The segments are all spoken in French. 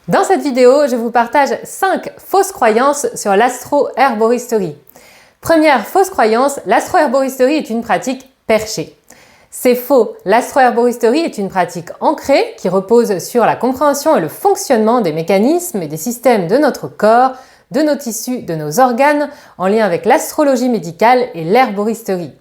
Dans cette vidéo, je vous partage 5 fausses croyances sur l'astro-herboristerie. Première fausse croyance, l'astro-herboristerie est une pratique perchée. C'est faux, l'astro-herboristerie est une pratique ancrée qui repose sur la compréhension et le fonctionnement des mécanismes et des systèmes de notre corps, de nos tissus, de nos organes, en lien avec l'astrologie médicale et l'herboristerie.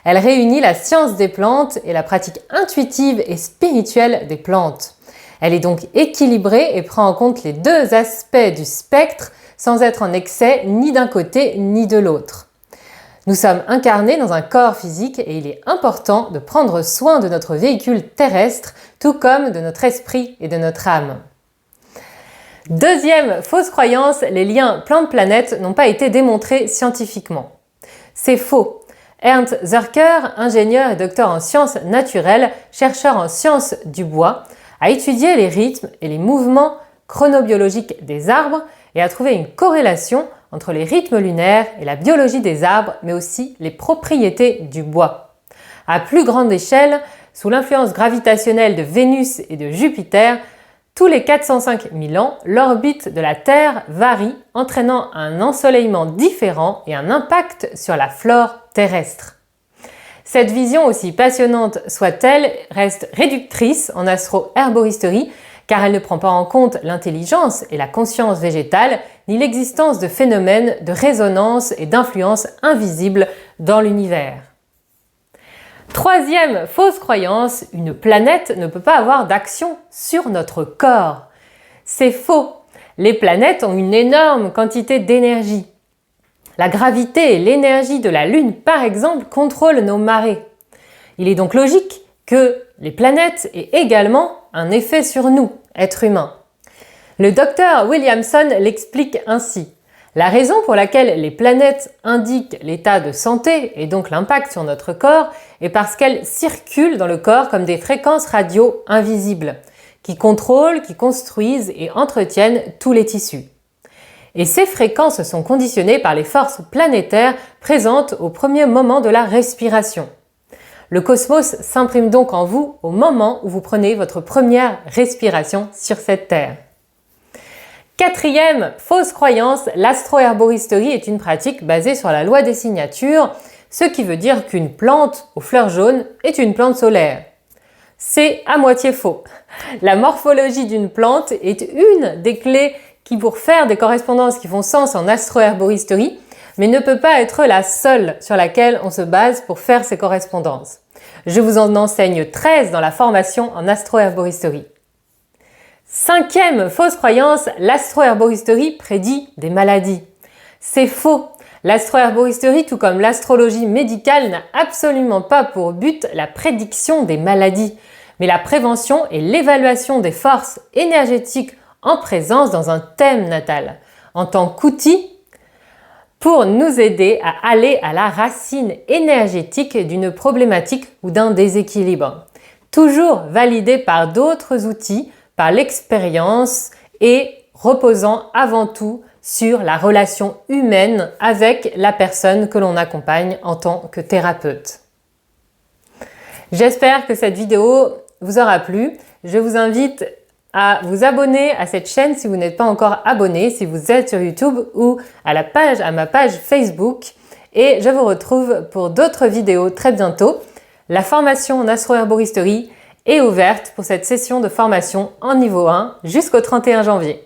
Elle réunit la science des plantes et la pratique intuitive et spirituelle des plantes. Elle est donc équilibrée et prend en compte les deux aspects du spectre sans être en excès ni d'un côté ni de l'autre. Nous sommes incarnés dans un corps physique et il est important de prendre soin de notre véhicule terrestre, tout comme de notre esprit et de notre âme. Deuxième fausse croyance, les liens plantes-planètes n'ont pas été démontrés scientifiquement. C'est faux. Ernst Zerker, ingénieur et docteur en sciences naturelles, chercheur en sciences du bois, a étudié les rythmes et les mouvements chronobiologiques des arbres et a trouvé une corrélation entre les rythmes lunaires et la biologie des arbres, mais aussi les propriétés du bois. À plus grande échelle, sous l'influence gravitationnelle de Vénus et de Jupiter, tous les 405 000 ans, l'orbite de la Terre varie, entraînant un ensoleillement différent et un impact sur la flore terrestre. Cette vision, aussi passionnante soit-elle, reste réductrice en astro-herboristerie car elle ne prend pas en compte l'intelligence et la conscience végétale, ni l'existence de phénomènes de résonance et d'influence invisibles dans l'univers. Troisième fausse croyance, une planète ne peut pas avoir d'action sur notre corps. C'est faux. Les planètes ont une énorme quantité d'énergie. La gravité et l'énergie de la Lune, par exemple, contrôlent nos marées. Il est donc logique que les planètes aient également un effet sur nous, êtres humains. Le docteur Williamson l'explique ainsi. La raison pour laquelle les planètes indiquent l'état de santé et donc l'impact sur notre corps est parce qu'elles circulent dans le corps comme des fréquences radio invisibles, qui contrôlent, qui construisent et entretiennent tous les tissus. Et ces fréquences sont conditionnées par les forces planétaires présentes au premier moment de la respiration. Le cosmos s'imprime donc en vous au moment où vous prenez votre première respiration sur cette Terre. Quatrième fausse croyance, l'astro-herboristerie est une pratique basée sur la loi des signatures, ce qui veut dire qu'une plante aux fleurs jaunes est une plante solaire. C'est à moitié faux. La morphologie d'une plante est une des clés pour faire des correspondances qui font sens en astro-herboristerie, mais ne peut pas être la seule sur laquelle on se base pour faire ces correspondances. Je vous en enseigne 13 dans la formation en astro-herboristerie. Cinquième fausse croyance, l'astro-herboristerie prédit des maladies. C'est faux. L'astro-herboristerie, tout comme l'astrologie médicale, n'a absolument pas pour but la prédiction des maladies, mais la prévention et l'évaluation des forces énergétiques en présence dans un thème natal, en tant qu'outil pour nous aider à aller à la racine énergétique d'une problématique ou d'un déséquilibre. Toujours validé par d'autres outils, par l'expérience et reposant avant tout sur la relation humaine avec la personne que l'on accompagne en tant que thérapeute. J'espère que cette vidéo vous aura plu. Je vous invite à vous abonner à cette chaîne si vous n'êtes pas encore abonné, si vous êtes sur YouTube ou à ma page Facebook. Et je vous retrouve pour d'autres vidéos très bientôt. La formation en astro-herboristerie est ouverte pour cette session de formation en niveau 1 jusqu'au 31 janvier.